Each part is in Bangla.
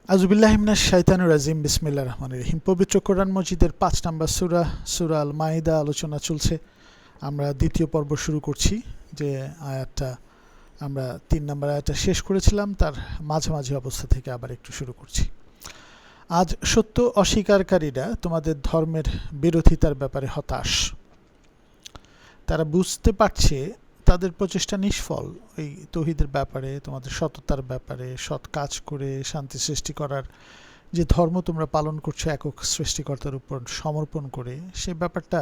আউযুবিল্লাহি মিনাশ শাইতানির রাজিম বিসমিল্লাহির রহমানির রহিম। পবিত্র কোরআন মজিদের ৫ নম্বর সূরা সূরা আল মাইদা আলোচনা চলছে। আমরা দ্বিতীয় পর্ব শুরু করছি। যে আয়াতটা আমরা ৩ নম্বর আয়াতটা শেষ করেছিলাম, তার মাঝামাঝি অবস্থা থেকে আবার একটু শুরু করছি। আজ সত্য অস্বীকারীরা তোমাদের ধর্মের বিরোধিতার ব্যাপারে হতাশ। তারা বুঝতে পারছে তাদের প্রচেষ্টা নিষ্ফল। এই তৌহিদের ব্যাপারে, তোমাদের সততার ব্যাপারে, সৎ কাজ করে শান্তি সৃষ্টি করার যে ধর্ম তোমরা পালন করছো একক সৃষ্টিকর্তার উপর সমর্পণ করে, সে ব্যাপারটা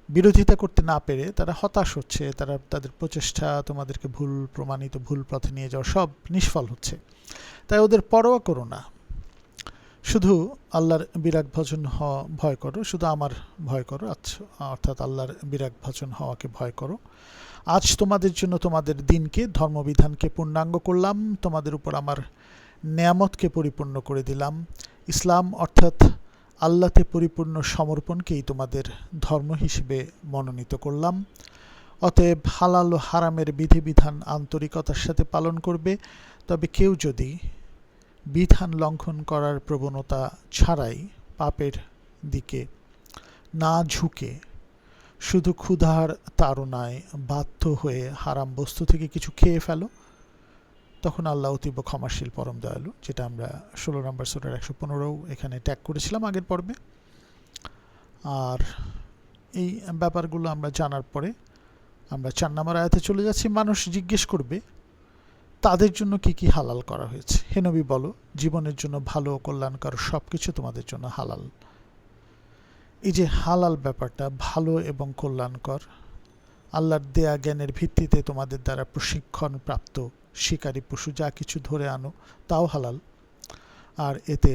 বিরোধিতা করতে না পেরে তারা হতাশ হচ্ছে। তারা তাদের প্রচেষ্টা তোমাদেরকে ভুল প্রমাণিত, ভুল পথে নিয়ে যাওয়া সব নিষ্ফল হচ্ছে। তাই ওদের পরোয়া করো না, শুধু আল্লাহর বিরাগ ভজন হওয়া ভয় করো, শুধু আমার ভয় করো, অর্থাৎ আল্লাহর বিরাগ ভজন হওয়াকে ভয় করো। আজ তোমাদের জন্য তোমাদের দিনকে, ধর্মবিধানকে পূর্ণাঙ্গ করলাম, তোমাদের উপর আমার নেয়ামতকে পরিপূর্ণ করে দিলাম। ইসলাম অর্থাৎ আল্লাহতে পরিপূর্ণ সমর্পণকেই তোমাদের ধর্ম হিসেবে মনোনীত করলাম। অতএব হালাল ও হারামের বিধিবিধান আন্তরিকতার সাথে পালন করবে। তবে কেউ যদি বিধান লঙ্ঘন করার প্রবণতা ছাড়াই পাপের দিকে না ঝুঁকে শুধু ক্ষুধার তাড়নায় বাধ্য হয়ে হারাম বস্তু থেকে কিছু খেয়ে ফেলো, তখন আল্লাহ অতীব ক্ষমাশীল পরম দয়ালু, যেটা আমরা ১৬ নম্বর সূরার ১১৫ এখানে ট্যাগ করেছিলাম আগের পর্বে। আর এই ব্যাপারগুলো আমরা জানার পরে আমরা ৪ নম্বর আয়াতে চলে যাচ্ছি। মানুষ জিজ্ঞেস করবে তাদের জন্য কি কি হালাল করা হয়েছে। হে নবী বলো, জীবনের জন্য ভালো ও কল্যাণকর সব কিছু তোমাদের জন্য হালাল। এই যে হালাল ব্যাপারটা, ভালো এবং কল্যাণকর, আল্লাহর দেয়া জ্ঞানের ভিত্তিতে তোমাদের দ্বারা প্রশিক্ষণ প্রাপ্ত শিকারী পশু যা কিছু ধরে আনো তাও হালাল। আর এতে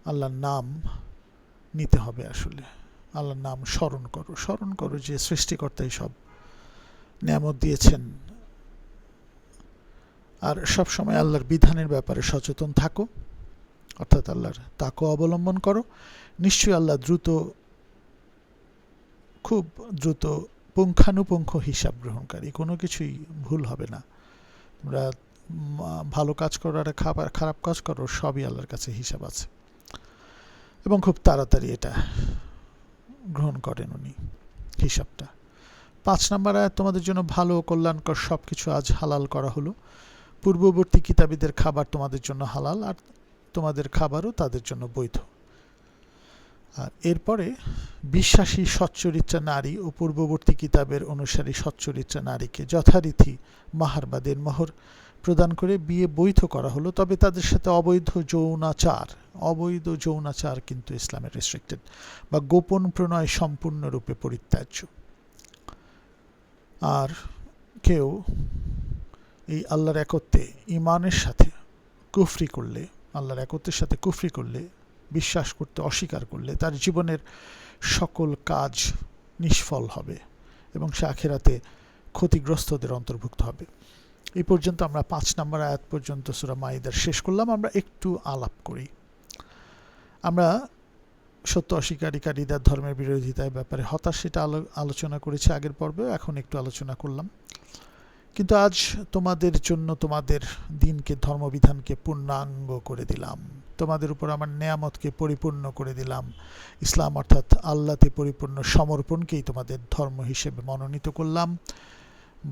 আল্লাহর নাম নিতে হবে। আসলে আল্লাহর নাম স্মরণ করো যে সৃষ্টিকর্তাই সব নেয়ামত দিয়েছেন। আর সব সময় আল্লাহর বিধানের ব্যাপারে সচেতন থাকো, অর্থাৎ আল্লাহর তাকওয়া অবলম্বন করো। নিশ্চয়ই আল্লাহ খুব দ্রুত পুঙ্খানুপুঙ্খ হিসাব গ্রহণকারী, কোনো কিছুই ভুল হবে না। তোমরা ভালো কাজ করো আর খারাপ কাজ করো, সবই আল্লাহর কাছে হিসাব আছে এবং খুব তাড়াতাড়ি এটা গ্রহণ করেন উনি হিসাবটা। ৫ নম্বর আয়াত, তোমাদের জন্য ভালো ও কল্যাণকর সব কিছু আজ হালাল করা হলো। পূর্ববর্তী কিতাবীদের খাবার তোমাদের জন্য হালাল, আর তোমাদের খাবারও তাদের জন্য বৈধ। আর এরপরে বিশ্বাসী সচ্চরিত্রা নারী ও পূর্ববর্তী কিতাবের অনুসারী সচ্চরিত্রা নারীকে যথারীতি মাহার বা দেনমোহর প্রদান করে বিয়ে বৈধ করা হলো। তবে তাদের সাথে অবৈধ যৌনাচার কিন্তু ইসলামের রেস্ট্রিক্টেড বা গোপন প্রণয় সম্পূর্ণরূপে পরিত্যাজ্য। আর কেউ এই আল্লাহর একত্বে ইমানের সাথে কুফরি করলে, আল্লাহর একত্বের সাথে কুফরি করলে, বিশ্বাস করতে অস্বীকার করলে তার জীবনের সকল কাজ নিষ্ফল হবে এবং সে আখিরাতে ক্ষতিগ্রস্তদের অন্তর্ভুক্ত হবে। এই পর্যন্ত আমরা ৫ নম্বর আয়াত পর্যন্ত সূরা মাইদার শেষ করলাম। আমরা একটু আলাপ করি। আমরা সত্য অস্বীকারীদের ধর্মের বিরোধিতার ব্যাপারে হতাশ, সেটা আলোচনা করেছি আগের পর্বে, এখন একটু আলোচনা করলাম। কিন্তু আজ তোমাদের জন্য তোমাদের দিনকে, ধর্মবিধানকে পূর্ণাঙ্গ করে দিলাম, তোমাদের উপর আমার নেয়ামতকে পরিপূর্ণ করে দিলাম। ইসলাম অর্থাৎ আল্লাহতে পরিপূর্ণ সমর্পণকেই তোমাদের ধর্ম হিসেবে মনোনীত করলাম।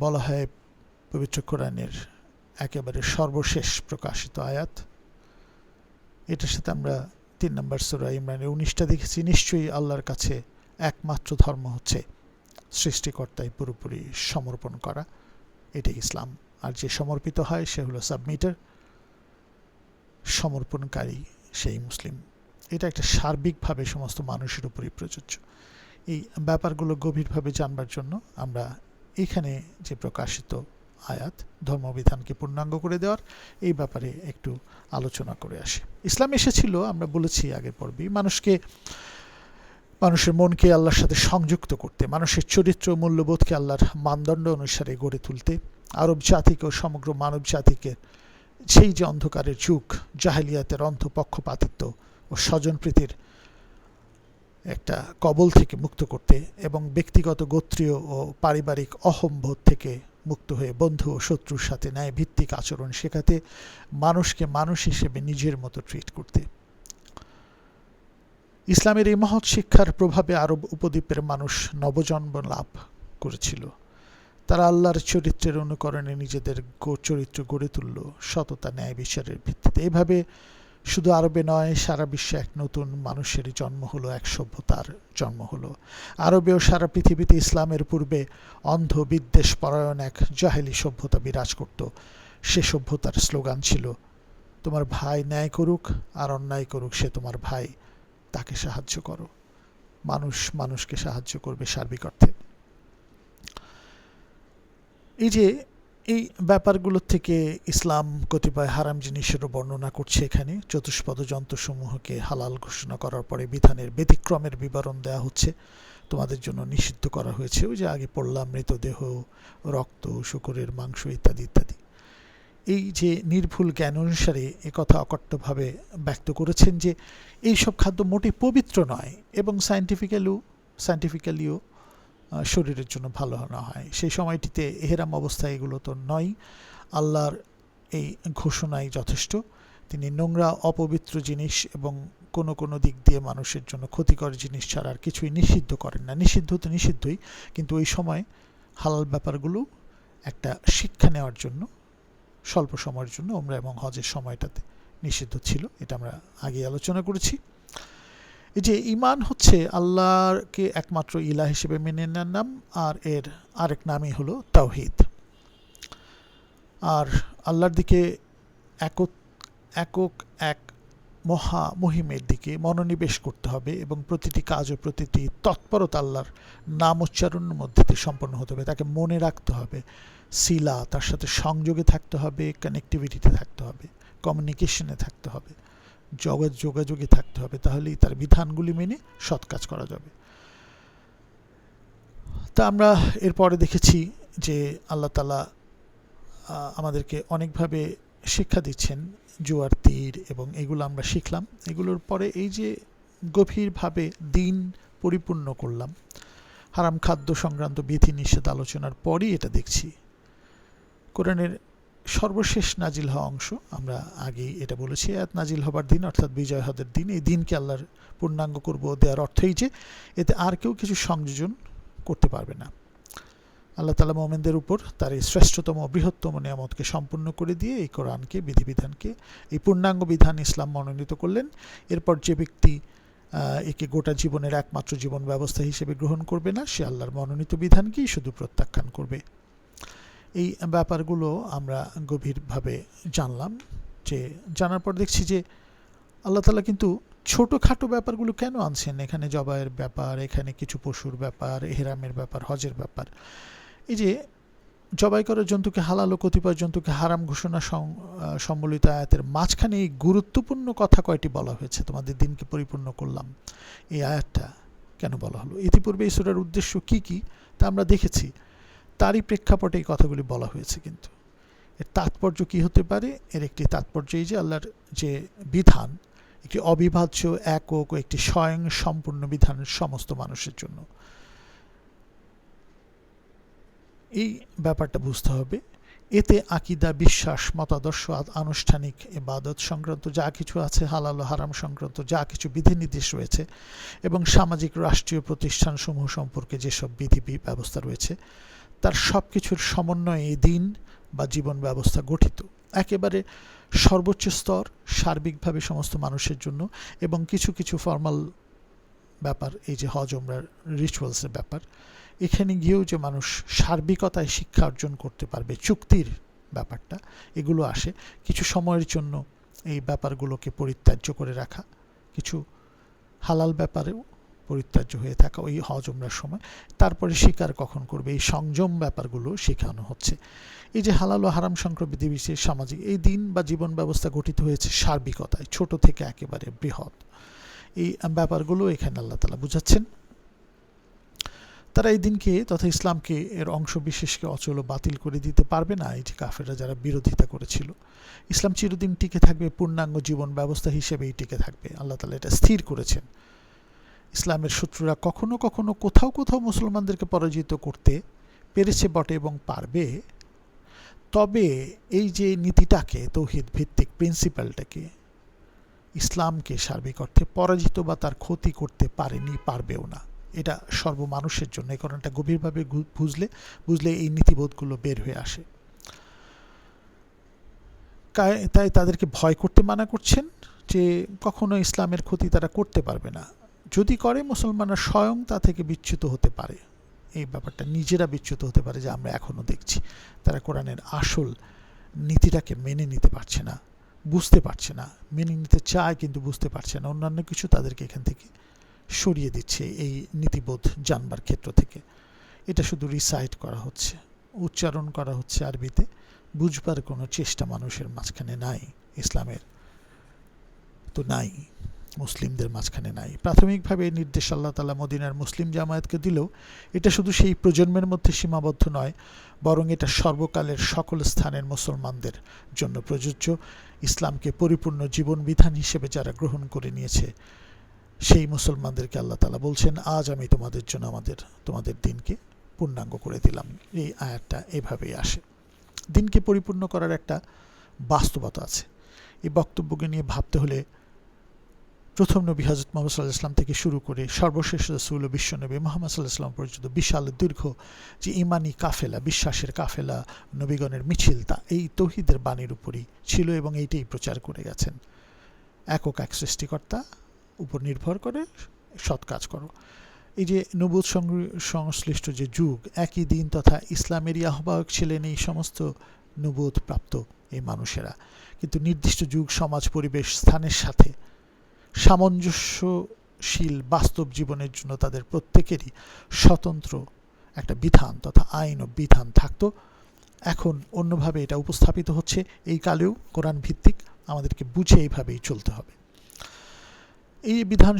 বলা হয় পবিত্র কোরআনের একেবারে সর্বশেষ প্রকাশিত আয়াত। এটার সাথে আমরা ৩ নম্বর সূরা ইমরানের ১৯টা দেখেছি। নিশ্চয়ই আল্লাহর কাছে একমাত্র ধর্ম হচ্ছে সৃষ্টিকর্তায় পুরোপুরি সমর্পণ করা, এটাই ইসলাম। আর যে সমর্পিত হয় সে হলো সাবমিটার, সমর্পণকারী সেই মুসলিম। এটা একটা সার্বিকভাবে সমস্ত মানুষের উপরই প্রযোজ্য। এই ব্যাপারগুলো গভীরভাবে জানবার জন্য আমরা এখানে যে প্রকাশিত আয়াত, ধর্মবিধানকে পূর্ণাঙ্গ করে দেওয়ার, এই ব্যাপারে একটু আলোচনা করে আসি। ইসলাম এসেছিল, আমরা বলেছি আগের পর্বে, মানুষের মনকে আল্লাহর সাথে সংযুক্ত করতে, মানুষের চরিত্র মূল্যবোধকে আল্লাহর মানদণ্ড অনুসারে গড়ে তুলতে, আরব জাতিকে ও সমগ্র মানব জাতিকে সেই যে অন্ধকারের যুগ, জাহেলিয়াতের অন্ধ পক্ষপাতিত্ব ও স্বজনপ্রীতির একটা কবল থেকে মুক্ত করতে এবং ব্যক্তিগত, গোত্রীয় ও পারিবারিক অহম্বোধ থেকে মুক্ত হয়ে বন্ধু ও শত্রুর সাথে ন্যায় ভিত্তিক আচরণ শেখাতে, মানুষকে মানুষ হিসেবে নিজের মতো ট্রিট করতে। ইসলামের এই মহৎ শিক্ষার প্রভাবে আরব উপদ্বীপের মানুষ নবজন্ম লাভ করেছিল। তারা আল্লাহর চরিত্রের অনুকরণে নিজেদের চরিত্র গড়ে তুলল সততা ন্যায় বিচারের ভিত্তিতে। এইভাবে শুধু আরবে নয়, সারা বিশ্বে এক নতুন মানুষের জন্ম হলো, এক সভ্যতার জন্ম হলো। আরবে ও সারা পৃথিবীতে ইসলামের পূর্বে অন্ধ বিদ্বেষ পরায়ণ এক জাহেলি সভ্যতা বিরাজ করত। সে সভ্যতার স্লোগান ছিল, তোমার ভাই ন্যায় করুক আর অন্যায় করুক সে তোমার ভাই, তাকে সাহায্য করো। মানুষ মানুষকে সাহায্য করবে সার্বিক অর্থে। এই যে এই ব্যাপারগুলোর থেকে ইসলাম কতিপয় হারাম জিনিসেরও বর্ণনা করছে। এখানে চতুষ্পদ যন্ত্রসমূহকে হালাল ঘোষণা করার পরে বিধানের ব্যতিক্রমের বিবরণ দেওয়া হচ্ছে। তোমাদের জন্য নিষিদ্ধ করা হয়েছে, ওই যে আগে পড়লাম, মৃতদেহ, রক্ত, শূকরের মাংস ইত্যাদি ইত্যাদি। এই যে নির্ভুল জ্ঞান অনুসারে একথা অকট্টভাবে ব্যক্ত করেছেন যে এই সব খাদ্য মোটেই পবিত্র নয় এবং সায়েন্টিফিক্যালিও শরীরের জন্য ভালো না হয়। সেই সময়টিতে এহেরাম অবস্থায় এগুলো তো নয়। আল্লাহর এই ঘোষণাই যথেষ্ট। তিনি নোংরা অপবিত্র জিনিস এবং কোনো কোনো দিক দিয়ে মানুষের জন্য ক্ষতিকর জিনিস ছাড়া আর কিছুই নিষিদ্ধ করেন না। নিষিদ্ধ তো নিষিদ্ধই, কিন্তু ওই সময় হালাল ব্যাপারগুলো একটা শিক্ষা নেওয়ার জন্য স্বল্প সময়ের জন্য ওমরা এবং হজের সময়টাতে নিষিদ্ধ ছিল। এটা আমরা আগে আলোচনা করেছি। এই যে ঈমান হচ্ছে আল্লাহকে একমাত্র ইলাহ হিসেবে মেনে নেওয়ার নাম, আর এর আরেক নামই হলো তাওহীদ। আর আল্লাহর দিকে একক এক মহিমের দিকে মনোনিবেশ করতে হবে এবং প্রতিটি কাজ ও প্রতিটি তৎপরতা আল্লাহর নাম উচ্চারণের মধ্যে দিয়ে সম্পন্ন হতে হবে। তাকে মনে রাখতে হবে, সিলা, তার সাথে সংযোগে থাকতে হবে, কানেক্টিভিটিতে থাকতে হবে, কমিউনিকেশনে থাকতে হবে, যোগাযোগে থাকতে হবে। তাহলেই তার বিধানগুলি মেনে সৎ কাজ করা যাবে। তা আমরা এরপরে দেখেছি যে আল্লাহ তাআলা আমাদেরকে অনেকভাবে শিক্ষা দিচ্ছেন, জুয়ার তীর এবং এগুলো আমরা শিখলাম। এগুলোর পরে এই যে গভীরভাবে দিন পরিপূর্ণ করলাম, হারাম খাদ্য সংক্রান্ত বিধি নিষেধ আলোচনার পরই এটা দেখছি কোরআনের সর্বশেষ নাজিল হওয়া অংশ। আমরা আগেই এটা বলেছি, আয়াত নাজিল হবার দিন অর্থাৎ বিজয় হদের দিন। এই দিনকে আল্লাহর পূর্ণাঙ্গ করব দেওয়ার অর্থই যে এতে আর কেউ কিছু সংযোজন করতে পারবে না। আল্লাহ তাআলা মুমিনদের উপর তার এই শ্রেষ্ঠতম বৃহত্তম নিয়ামতকে সম্পূর্ণ করে দিয়ে এই কোরআনকে, বিধিবিধানকে, এই পূর্ণাঙ্গ বিধান ইসলাম মনোনীত করলেন। এরপর যে ব্যক্তি একে গোটা জীবনের একমাত্র জীবন ব্যবস্থা হিসেবে গ্রহণ করবে না, সে আল্লাহর মনোনীত বিধানকেই শুধু প্রত্যাখ্যান করবে। এই ব্যাপারগুলো আমরা গভীরভাবে জানলাম। যে জানার পর দেখছি যে আল্লাহ তাআলা কিন্তু ছোটোখাটো ব্যাপারগুলো কেন আনছেন। এখানে জবাইয়ের ব্যাপার, এখানে কিছু পশুর ব্যাপার, এহরামের ব্যাপার, হজের ব্যাপার। এই যে জবাই করার জন্তুকে হালাল ও কতিপয় জন্তুকে হারাম ঘোষণা সম্বলিত আয়াতের মাঝখানে এই গুরুত্বপূর্ণ কথা কয়টি বলা হয়েছে, তোমাদের দিনকে পরিপূর্ণ করলাম, এই আয়াতটা কেন বলা হলো? ইতিপূর্বে এই সূরার উদ্দেশ্য কি কি তা আমরা দেখেছি, তারই প্রেক্ষাপটে এই কথাগুলি বলা হয়েছে। কিন্তু এর তাৎপর্য কি হতে পারে? এর একটি তাৎপর্য এই যে আল্লাহর যে বিধান একটি অবিভাজ্য, একক ও একটি স্বয়ং সম্পূর্ণ বিধান সমস্ত মানুষের জন্য। এই ব্যাপারটা বুঝতে হবে। এতে আকিদা, বিশ্বাস, মতাদর্শ, আনুষ্ঠানিক ইবাদত সংক্রান্ত যা কিছু আছে, হালাল ও হারাম সংক্রান্ত যা কিছু বিধিনির্দেশ রয়েছে এবং সামাজিক রাষ্ট্রীয় প্রতিষ্ঠানসমূহ সম্পর্কে যেসব বিধি ব্যবস্থা রয়েছে, তার সব কিছুর সমন্বয়ে এই দিন বা জীবন ব্যবস্থা গঠিত। একেবারে সর্বোচ্চ স্তর, সার্বিকভাবে সমস্ত মানুষের জন্য। এবং কিছু কিছু ফর্মাল ব্যাপার, এই যে হজ, ওমরার রিচুয়ালসের ব্যাপার, এখানে গিয়েও যে মানুষ সার্বিকতায় শিক্ষা অর্জন করতে পারবে, চুক্তির ব্যাপারটা, এগুলো আসে। কিছু সময়ের জন্য এই ব্যাপারগুলোকে পরিত্যাজ্য করে রাখা, কিছু হালাল ব্যাপারেও পরিত্যাজ্য হয়ে থাকা ওই হজ ওমরার সময়। তারপরে শিকার কখন করবে, এই সংযম ব্যাপারগুলো শেখানো হচ্ছে। এই যে হালাল ও হারাম সংক্রান্ত বিধিবিশেষ সামাজিক এই দিন বা জীবন ব্যবস্থা গঠিত হয়েছে সার্বিকতায়, ছোট থেকে একেবারে বৃহৎ। এই ব্যাপারগুলো এখানে আল্লাহ তাআলা বুঝাচ্ছেন। তারা এই দিনকে তথা ইসলামকে, এর অংশ বিশেষকে অচল ও বাতিল করে দিতে পারবে না। এই যে কাফেররা যারা বিরোধিতা করেছিল, ইসলাম চিরদিন টিকে থাকবে, পূর্ণাঙ্গ জীবন ব্যবস্থা হিসেবেই টিকে থাকবে। আল্লাহ তাআলা এটা স্থির করেছেন। ইসলামের শত্রুরা কখনো কখনো কোথাও কোথাও মুসলমানদেরকে পরাজিত করতে পেরেছে বটে এবং পারবে, তবে এই যে নীতিটাকে, তৌহিদ ভিত্তিক প্রিন্সিপালটাকে, ইসলামকে সার্বিক অর্থে পরাজিত বা তার ক্ষতি করতে পারেনি, পারবেও না। এটা সর্বমানুষের জন্য। এই কারণটা গভীরভাবে বুঝলে এই নীতিবোধগুলো বের হয়ে আসে। তাই তাদেরকে ভয় করতে মানা করছেন যে কখনো ইসলামের ক্ষতি তারা করতে পারবে না। যদি করে, মুসলমানরা স্বয়ং তা থেকে বিচ্যুত হতে পারে। এই ব্যাপারটা নিজেরা বিচ্যুত হতে পারে, যে আমরা এখনও দেখছি তারা কোরআনের আসল নীতিটাকে মেনে নিতে পারছে না, বুঝতে পারছে না। মেনে নিতে চায় কিন্তু বুঝতে পারছে না। অন্যান্য কিছু তাদেরকে এখান থেকে সরিয়ে দিচ্ছে এই নীতিবোধ জানবার ক্ষেত্র থেকে। এটা শুধু রিসাইট করা হচ্ছে, উচ্চারণ করা হচ্ছে আরবিতে, বুঝবার কোনো চেষ্টা মানুষের মাঝখানে নাই। ইসলামের তো নাই, মুসলিমদের মাঝখানে নাই। প্রাথমিকভাবে এই নির্দেশ আল্লাহ তাআলা মদিনার মুসলিম জামায়াতকে দিলেও এটা শুধু সেই প্রজন্মের মধ্যে সীমাবদ্ধ নয়, বরং এটা সর্বকালের সকল স্থানের মুসলমানদের জন্য প্রযোজ্য। ইসলামকে পরিপূর্ণ জীবন বিধান হিসেবে যারা গ্রহণ করে নিয়েছে, সেই মুসলমানদেরকে আল্লাহ তাআলা বলছেন, আজ আমি তোমাদের জন্য তোমাদের দিনকে পূর্ণাঙ্গ করে দিলাম। এই আয়াতটা এভাবেই আসে। দিনকে পরিপূর্ণ করার একটা বাস্তবতা আছে। এই বক্তব্যকে নিয়ে ভাবতে হলে প্রথম নবী হযরত মুহাম্মদ সাল্লাল্লাহু আলাইহি ওয়াসাল্লাম থেকে শুরু করে সর্বশেষ রাসূল ও বিশ্বনবী মুহাম্মদ সাল্লাল্লাহু আলাইহি ওয়াসাল্লাম পর্যন্ত বিশাল দীর্ঘ যে ঈমানি কাফেলা, বিশ্বাসের কাফেলা, নবীগণের মিছিল, তা এই তৌহিদের বাণীর উপরই ছিল এবং এইটাই প্রচার করে গেছেন। একক এক সৃষ্টিকর্তা উপর নির্ভর করে সৎ কাজ করো। এই যে নবুয়ত সংশ্লিষ্ট যে যুগ, একই দিন তথা ইসলামেরই আহ্বায়ক ছিলেন এই সমস্ত নবুয়ত প্রাপ্ত এই মানুষেরা। কিন্তু নির্দিষ্ট যুগ, সমাজ, পরিবেশ, স্থানের সাথে সামঞ্জস্যশীল বাস্তব জীবনের জন্য তাদের প্রত্যেকেরই স্বতন্ত্র একটা বিধান তথা আইন ও বিধান থাকতো। এখন অন্যভাবে এটা উপস্থাপিত হচ্ছে। এই কালেও কোরআন ভিত্তিক, আমাদেরকে বুঝে এইভাবেই চলতে হবে। এই বিধান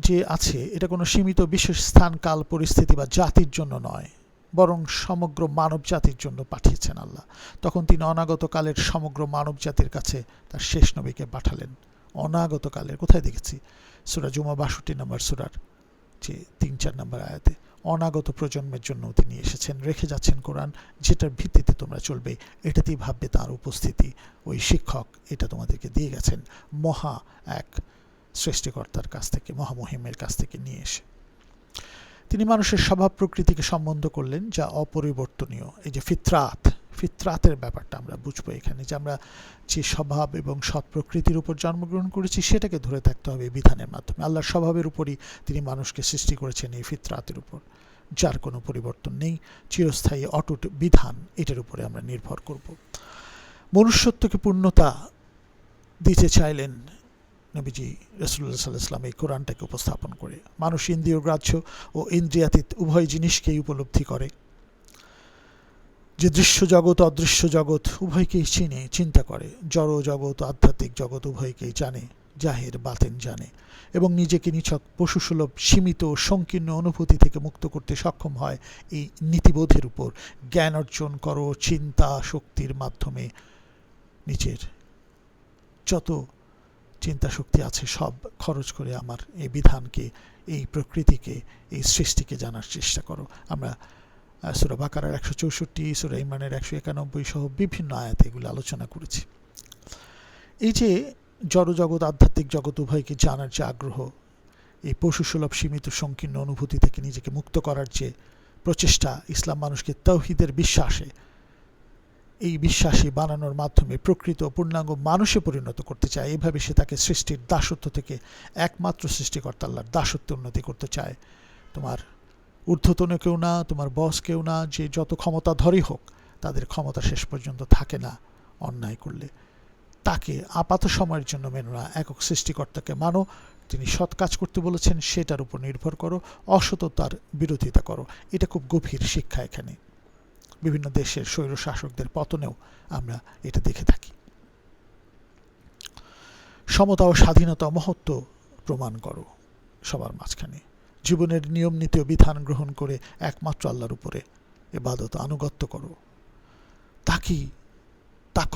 যে আছে, এটা কোনো সীমিত বিশেষ স্থান, কাল, পরিস্থিতি বা জাতির জন্য নয়, বরং সমগ্র মানব জাতির জন্য পাঠিয়েছেন আল্লাহ। তখন তিনি অনাগত কালের সমগ্র মানব জাতির কাছে তার শেষ নবীকে পাঠালেন। অনাগত কালের কোথায় দেখেছি? সূরা জুমা ৬২ নম্বর সূরার যে ৩-৪ নম্বর আয়াতে অনাগত প্রজন্মের জন্য তিনি এসেছেন, রেখে যাচ্ছেন কোরআন, যেটার ভিত্তিতে তোমরা চলবে। এটাতেই ভাববে তার উপস্থিতি, ওই শিক্ষক এটা তোমাদেরকে দিয়ে গেছেন মহা এক সৃষ্টিকর্তার কাছ থেকে, মহামহিমের কাছ থেকে নিয়ে এসে। তিনি মানুষের স্বভাব প্রকৃতিকে সম্বন্ধ করলেন, যা অপরিবর্তনীয়। এই যে ফিতরাতের ব্যাপারটা আমরা বুঝবো এখানে, যে আমরা যে স্বভাব এবং সৎ প্রকৃতির উপর জন্মগ্রহণ করেছি, সেটাকে ধরে থাকতে হবে এই বিধানের মাধ্যমে। আল্লাহর স্বভাবের উপরই তিনি মানুষকে সৃষ্টি করেছেন, এই ফিতরাতের উপর, যার কোনো পরিবর্তন নেই, চিরস্থায়ী অটুট বিধান, এটার উপরে আমরা নির্ভর করব। মনুষ্যত্বকে পূর্ণতা দিতে চাইলেন নবীজি রাসূলুল্লাহ সাল্লাল্লাহু আলাইহি ওয়াসাল্লাম এই কোরআনটাকে উপস্থাপন করে। মানুষ ইন্দ্রিয় গ্রাহ্য ও ইন্দ্রিয়াতীত উভয় জিনিসকেই উপলব্ধি করে, যে দৃশ্য জগৎ অদৃশ্য জগৎ উভয়কেই চিন্তা করে, জড় জগৎ আধ্যাত্মিক জগৎ উভয়কেই জানে, জাহির বাতেন জানে, এবং নিজেকে নিছক পশুসুলভ সীমিত সংকীর্ণ অনুভূতি থেকে মুক্ত করতে সক্ষম হয় এই নীতিবোধের উপর। জ্ঞান অর্জন করো চিন্তা শক্তির মাধ্যমে, নিজের যত চিন্তা শক্তি আছে সব খরচ করে আমার এই বিধানকে, এই প্রকৃতিকে, এই সৃষ্টিকে জানার চেষ্টা করো। আমরা সূরা বাকারার ১৬৪, সূরা ইমরানের ১৯১ সহ বিভিন্ন আয়াতে এগুলো আলোচনা করেছি। এই যে জড় জগৎ আধ্যাত্মিক জগৎ উভয়কে জানার যে আগ্রহ, এই পশুসুলভ সীমিত সংকীর্ণ অনুভূতি থেকে নিজেকে মুক্ত করার যে প্রচেষ্টা, ইসলাম মানুষকে তাওহীদের বিশ্বাসে, এই বিশ্বাসী বানানোর মাধ্যমে প্রকৃত পূর্ণাঙ্গ মানুষে পরিণত করতে চায়। এইভাবে সে তাকে সৃষ্টির দাসত্ব থেকে একমাত্র সৃষ্টিকর্তা আল্লাহর দাসত্বে উন্নতি করতে চায়। তোমার ঊর্ধ্বতন কেউ না, তোমার বস কেউ না, যে যত ক্ষমতাধরই হোক, তাদের ক্ষমতা শেষ পর্যন্ত থাকে না অন্যায় করলে। তাকে আপাত সময়ের জন্য মেনো না, একক সৃষ্টিকর্তাকে মানো। তিনি সৎ কাজ করতে বলেছেন, সেটার উপর নির্ভর করো, অসততার বিরোধিতা করো। এটা খুব গভীর শিক্ষা এখানে। বিভিন্ন দেশের স্বৈর শাসকদের পতনেও আমরা এটা দেখে থাকি। সমতা ও স্বাধীনতা মহত্ব প্রমাণ করো সবার মাঝখানে। জীবনের নিয়ম নীতি ও বিধান গ্রহণ করে একমাত্র আল্লাহর উপরে ইবাদত আনুগত্য করো। তাকে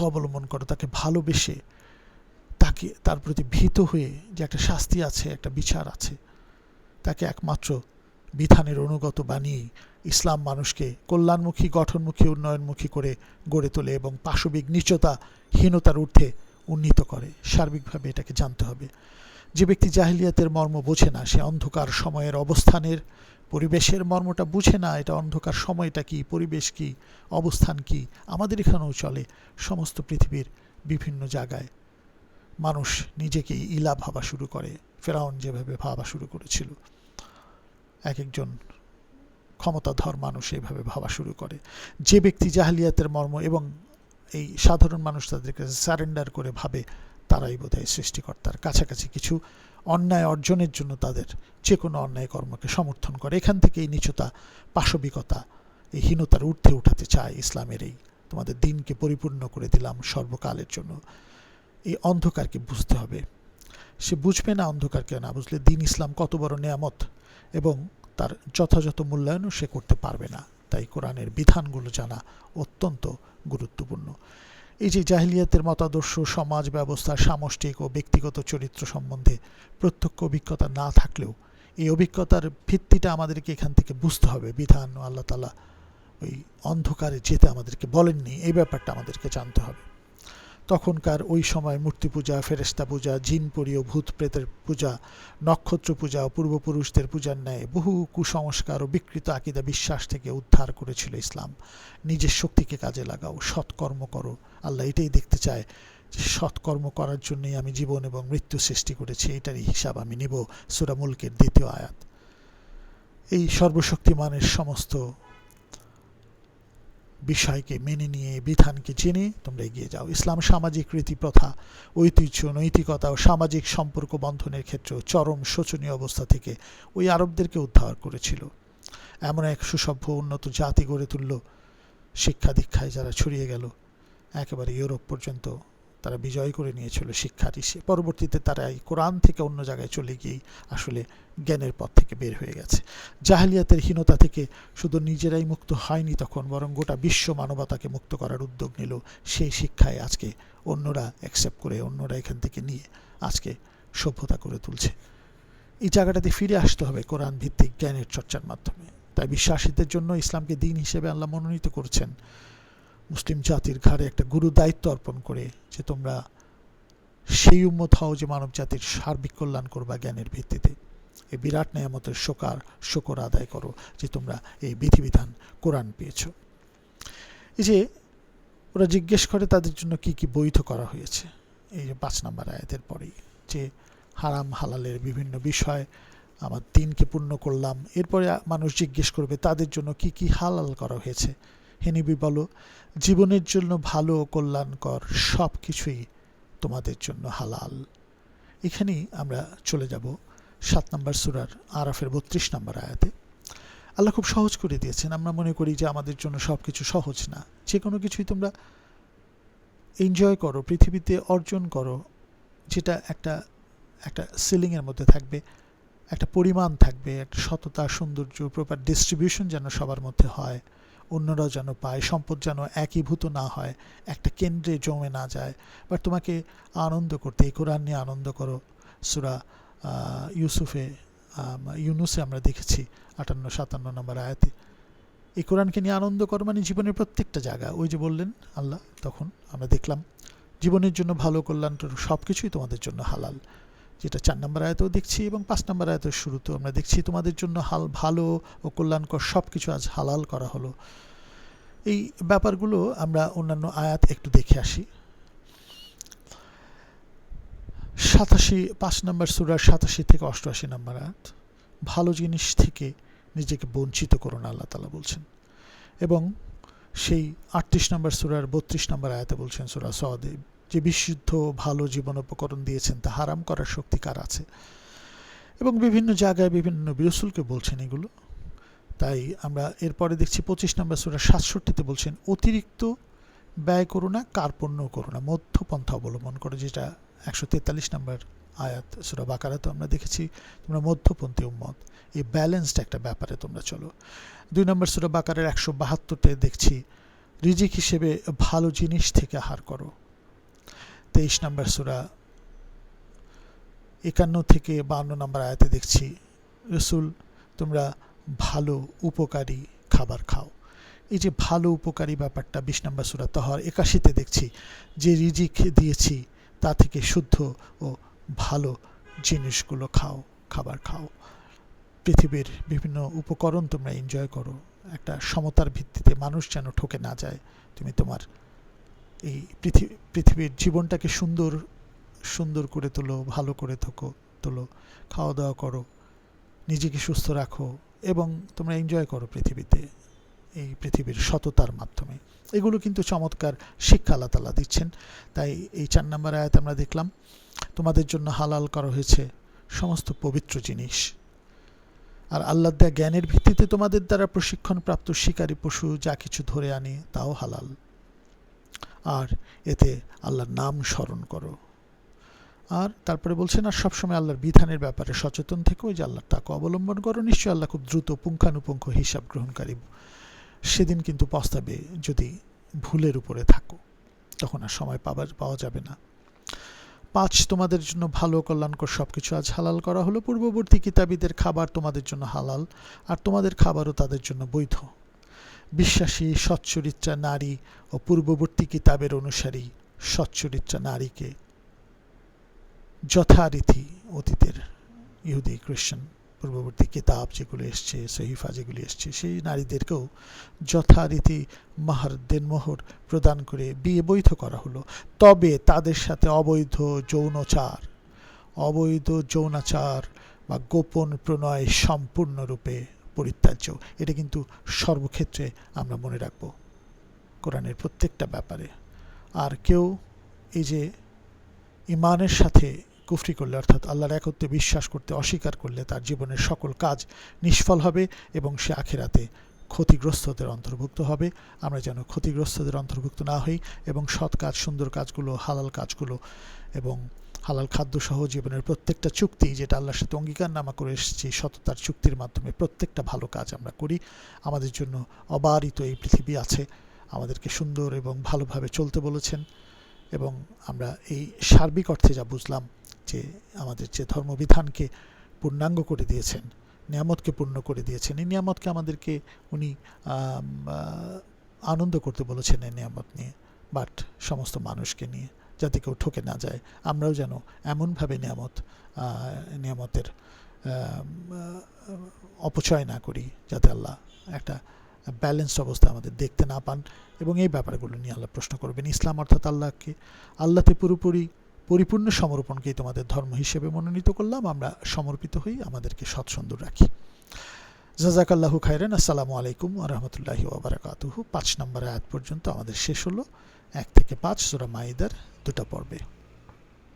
অবলম্বন করো, তাকে ভালোবেসে, তার প্রতি ভীত হয়ে, যে একটা শাস্তি আছে, একটা বিচার আছে, তাকে একমাত্র বিধানের অনুগত বানিয়ে ইসলাম মানুষকে কল্যাণমুখী, গঠনমুখী, উন্নয়নমুখী করে গড়ে তোলে এবং পাশবিক নিচতা, হীনতার ঊর্ধ্বে উন্নীত করে। সার্বিকভাবে এটাকে জানতে হবে। যে ব্যক্তি জাহিলিয়াতের মর্ম বোঝে না, সে অন্ধকার সময়ের অবস্থানের, পরিবেশের মর্মটা বুঝে না। এটা অন্ধকার সময়টা কি, পরিবেশ কি, অবস্থান কি। আমাদের এখানেও চলে। সমস্ত পৃথিবীর বিভিন্ন জায়গায় মানুষ নিজেকে ইলা ভাবা শুরু করে। ফেরাউন যেভাবে ভাবা শুরু করেছিল, এক একজন ক্ষমতাধর মানুষ এইভাবে ভাবা শুরু করে। যে ব্যক্তি জাহিলিয়াতের মর্ম এবং এই সাধারণ মানুষ তাদের কাছে সারেন্ডার করে ভাবে, তারাই বোধহয় সৃষ্টিকর্তার কাছাকাছি। কিছু অন্যায় অর্জনের জন্য তাদের যে কোনো অন্যায় কর্মকে সমর্থন করে। এখান থেকে এই নিচতা, পাশবিকতা, এই হীনতার ঊর্ধ্বে উঠাতে চায় ইসলামের এই তোমাদের দিনকে পরিপূর্ণ করে দিলাম সর্বকালের জন্য। এই অন্ধকারকে বুঝতে হবে। সে বুঝবে না, অন্ধকারকে না বুঝলে দিন ইসলাম কত বড় নেয়ামত এবং তার যথাযথ মূল্যায়নও সে করতে পারবে না। তাই কোরআনের বিধানগুলো জানা অত্যন্ত গুরুত্বপূর্ণ। এই যে জাহিলিয়াতের মতাদর্শ, সমাজ ব্যবস্থা, সামষ্টিক ও ব্যক্তিগত চরিত্র সম্বন্ধে প্রত্যক্ষ অভিজ্ঞতা না থাকলেও এই অভিজ্ঞতার ভিত্তিটা আমাদেরকে এখান থেকে বুঝতে হবে। বিধান ও আল্লাহ তাআলা ওই অন্ধকারে যেতে আমাদেরকে বলেননি, এই ব্যাপারটা আমাদেরকে জানতে হবে। তখনকার ওই সময় মূর্তি পূজা, ফেরেশতা পূজা, জিন পরি ও ভূত প্রেতের পূজা, নক্ষত্র পূজা ও পূর্বপুরুষদের পূজার ন্যায় বহু কুসংস্কার ও বিকৃত আকিদা বিশ্বাস থেকে উদ্ধার করেছিল ইসলাম। নিজের শক্তিকে কাজে লাগাও, সৎকর্ম করো। আল্লাহ এটাই দেখতে চায় যে সৎকর্ম করার জন্যই আমি জীবন এবং মৃত্যু সৃষ্টি করেছি, এটারই হিসাব আমি নিব। সূরা মুলকের 2 আয়াত। এই সর্বশক্তিমানের সমস্ত বিষয়কে মেনে নিয়ে, বিধানকে জেনে তোমরা এগিয়ে যাও। ইসলাম সামাজিক রীতি প্রথা, ঐতিহ্য, নৈতিকতা ও সামাজিক সম্পর্ক বন্ধনের ক্ষেত্রে চরম শোচনীয় অবস্থা থেকে ওই আরবদেরকে উদ্ধার করেছিল। এমন এক সুসভ্য উন্নত জাতি গড়ে তুলল, শিক্ষা দীক্ষায় যারা ছড়িয়ে গেল একেবারে ইউরোপ পর্যন্ত তারা বিজয় করে নিয়েছিল শিক্ষার ইসে। পরবর্তীতে তারা এই কোরআন থেকে অন্য জায়গায় চলে গিয়েই আসলে জ্ঞানের পথ থেকে বের হয়ে গেছে। জাহিলিয়াতের হীনতা থেকে শুধু নিজেরাই মুক্ত হয়নি তখন, বরং গোটা বিশ্ব মানবতাকে মুক্ত করার উদ্যোগ নিল। সেই শিক্ষায় আজকে অন্যরা অ্যাকসেপ্ট করে, অন্যরা এখান থেকে নিয়ে আজকে সভ্যতা করে তুলছে। এই জায়গাটাতে ফিরে আসতে হবে কোরআন ভিত্তিক জ্ঞানের চর্চার মাধ্যমে। তাই বিশ্বাসীদের জন্য ইসলামকে দিন হিসেবে আল্লাহ মনোনীত করছেন, মুসলিম জাতির ঘাড়ে একটা গুরু দায়িত্ব অর্পণ করে, যে তোমরা সেই উম্মত হও যে মানব জাতির সার্বিক কল্যাণ করবা জ্ঞানের ভিত্তিতে। এই বিরাট নেয়ামতের শকর আদায় করো যে তোমরা এই বিধিবিধান কোরআন পেয়েছ। এই যে ওরা জিজ্ঞেস করে তাদের জন্য কি কি বৈধ করা হয়েছে, এই যে 5 নম্বর আয়াতের পরেই, যে হারাম হালালের বিভিন্ন বিষয় আমার দিনকে পূর্ণ করলাম। এরপরে মানুষ জিজ্ঞেস করবে তাদের জন্য কি কি হালাল করা হয়েছে। হে নবী বলো, জীবনের জন্য ভালো ও কল্যাণকর সব কিছুই তোমাদের জন্য হালাল। এখানেই আমরা চলে যাব 7 নম্বর সূরার আরাফের 32 নম্বর আয়াতে। আল্লাহ খুব সহজ করে দিয়েছেন। আমরা মনে করি যে আমাদের জন্য সব কিছু সহজ না। যে কোনো কিছুই তোমরা এনজয় করো, পৃথিবীতে অর্জন করো, যেটা একটা একটা সিলিংয়ের মধ্যে থাকবে, একটা পরিমাণ থাকবে, একটা সততা, সৌন্দর্য, প্রপার ডিস্ট্রিবিউশন যেন সবার মধ্যে হয়, অন্যরাও যেন পায়, সম্পদ যেন একীভূত না হয়, একটা কেন্দ্রে জমে না যায়। বাট তোমাকে আনন্দ করতে, এই কোরআন নিয়ে আনন্দ করো। সূরা ইউনুসে আমরা দেখেছি 58-57 নম্বর আয়াতে, এই কোরআনকে নিয়ে আনন্দ করো মানে জীবনের প্রত্যেকটা জায়গা। ওই যে বললেন আল্লাহ, তখন আমরা দেখলাম জীবনের জন্য ভালো কল্যাণ সব কিছুই তোমাদের জন্য হালাল, যেটা 4 নম্বর আয়াতেও দেখছি এবং 5 নম্বর আয়াতের শুরুতেও আমরা দেখছি তোমাদের জন্য ভালো ও কল্যাণকর সব কিছু আজ হালাল করা হলো। এই ব্যাপারগুলো আমরা অন্যান্য আয়াত একটু দেখে আসি। 5 নম্বর সূরার 87 থেকে 88 নম্বর আয়াত, ভালো জিনিস থেকে নিজেকে বঞ্চিত করো না, আল্লাহ তাআলা বলছেন। এবং সেই 38 নম্বর সূরার 32 নম্বর আয়াতে বলছেন সূরা সদে, যে বিশুদ্ধ ভালো জীবন উপকরণ দিয়েছেন তা হারাম করার শক্তি কার আছে। এবং বিভিন্ন জায়গায় বিভিন্ন নবী রাসূলকে বলছেন এগুলো। তাই আমরা এরপরে দেখছি 25 নম্বর সূরা 67-তে বলছেন, অতিরিক্ত ব্যয় করো না, কার্পণ্য করো না, মধ্যপন্থা অবলম্বন করো, যেটা 143 নম্বর আয়াত সূরা বাকারাতে আমরা দেখেছি তোমরা মধ্যপন্থী উম্মত, এই ব্যালেন্সড একটা ব্যাপারে তোমরা চলো। 2 নম্বর সূরা বাকারার 172-তে দেখছি রিজিক হিসেবে ভালো জিনিস থেকে আহার করো। 23 নম্বর সূরা 51 থেকে 52 নম্বর আয়াতে দেখছি রাসূল তোমরা ভালো উপকারী খাবার খাও। এই যে ভালো উপকারী ব্যাপারটা 20 নম্বর সূরা তাহর 81-তে দেখছি, যে রিজিক দিয়েছি তা থেকে শুদ্ধ ও ভালো জিনিসগুলো খাও, খাবার খাও। পৃথিবীর বিভিন্ন উপকরণ তোমরা এনজয় করো, একটা সমতার ভিত্তিতে, মানুষ যেন ঠকে না যায়। তুমি তোমার এই পৃথিবীর জীবনটাকে সুন্দর করে তোলো, ভালো করে তোলো, খাওয়া দাওয়া করো, নিজেকে সুস্থ রাখো এবং তোমরা এনজয় করো পৃথিবীতে, এই পৃথিবীর সততার মাধ্যমে। এগুলো কিন্তু চমৎকার শিক্ষা আল্লাহ তাআলা দিচ্ছেন। তাই এই 4 নম্বর আয়াতে আমরা দেখলাম তোমাদের জন্য হালাল করা হয়েছে সমস্ত পবিত্র জিনিস, আর আল্লাহর দেয়া জ্ঞানের ভিত্তিতে তোমাদের দ্বারা প্রশিক্ষণপ্রাপ্ত শিকারী পশু যা কিছু ধরে আনে তাও হালাল, আর এতে আল্লাহর নাম স্মরণ করো। আর তারপরে বলছেন, আর সবসময় আল্লাহর বিধানের ব্যাপারে সচেতন থেকো, যে আল্লাহর তাকওয়া অবলম্বন করো, নিশ্চয়ই আল্লাহ খুব দ্রুত পুঙ্খানুপুঙ্খ হিসাব গ্রহণকারী। সেদিন কিন্তু পস্তাবে যদি ভুলের উপরে থাকো, তখন আর সময় পাওয়া যাবে না। 5 তোমাদের জন্য ভালো কল্যাণকর সবকিছু আজ হালাল করা হলো। পূর্ববর্তী কিতাবীদের খাবার তোমাদের জন্য হালাল, আর তোমাদের খাবারও তাদের জন্য বৈধ। বিশ্বাসী সচ্চরিত্রা নারী ও পূর্ববর্তী কিতাবের অনুসারী সচ্চরিত্রা নারীকে যথারীতি অতীতের ইহুদি খ্রিস্টান পূর্ববর্তী কিতাব যেগুলো এসছে, সহিফা যেগুলি এসছে, সেই নারীদেরকেও যথারীতি মাহর দেনমোহর প্রদান করে বিয়ে বৈধ করা হলো। তবে তাদের সাথে অবৈধ যৌনাচার বা গোপন প্রণয় সম্পূর্ণরূপে পরিত্যাজ্য। এটা কিন্তু সর্বক্ষেত্রে আমরা মনে রাখব কোরআনের প্রত্যেকটা ব্যাপারে। আর কেউ এই যে ঈমানের সাথে কুফরি করলে, অর্থাৎ আল্লাহর একত্বে বিশ্বাস করতে অস্বীকার করলে, তার জীবনের সকল কাজ নিষ্ফল হবে এবং সে আখিরাতে ক্ষতিগ্রস্তদের অন্তর্ভুক্ত হবে। আমরা যেন ক্ষতিগ্রস্তদের অন্তর্ভুক্ত না হই এবং সৎ কাজ, সুন্দর কাজগুলো, হালাল কাজগুলো এবং হালাল খাদ্যসহ জীবনের প্রত্যেকটা চুক্তি, যেটা আল্লাহর সাথে অঙ্গীকারনামা করে এসেছি সততার চুক্তির মাধ্যমে, প্রত্যেকটা ভালো কাজ আমরা করি। আমাদের জন্য অবারিত এই পৃথিবী আছে, আমাদেরকে সুন্দর এবং ভালোভাবে চলতে বলেছেন। এবং আমরা এই সার্বিক অর্থে যা বুঝলাম, যে আমাদের যে ধর্মবিধানকে পূর্ণাঙ্গ করে দিয়েছেন, নিয়ামতকে পূর্ণ করে দিয়েছেন, এই নিয়ামতকে আমাদেরকে উনি আনন্দ করতে বলেছেন এই নিয়ামত নিয়ে, বাট সমস্ত মানুষকে নিয়ে, যাতে কেউ ঠকে না যায়। আমরাও যেন এমনভাবে নিয়ামতের অপচয় না করি, যাতে আল্লাহ একটা ব্যালেন্সড অবস্থা আমাদের দেখতে না পান। এবং এই ব্যাপারগুলো নিয়ে আল্লাহ প্রশ্ন করবেন। ইসলাম অর্থাৎ আল্লাহতে পরিপূর্ণ সমর্পণকেই তোমাদের ধর্ম হিসেবে মনোনীত করলাম। আমরা সমর্পিত হই, আমাদেরকে সৎসুন্দর রাখি। জাযাকাল্লাহু খায়রান। আসসালামু আলাইকুম ওয়া রাহমাতুল্লাহি ওয়া বারাকাতুহু। 5 নম্বর আয়াত পর্যন্ত আমাদের শেষ হলো, 1 থেকে 5 সূরা মাইদার 2টা পর্বে।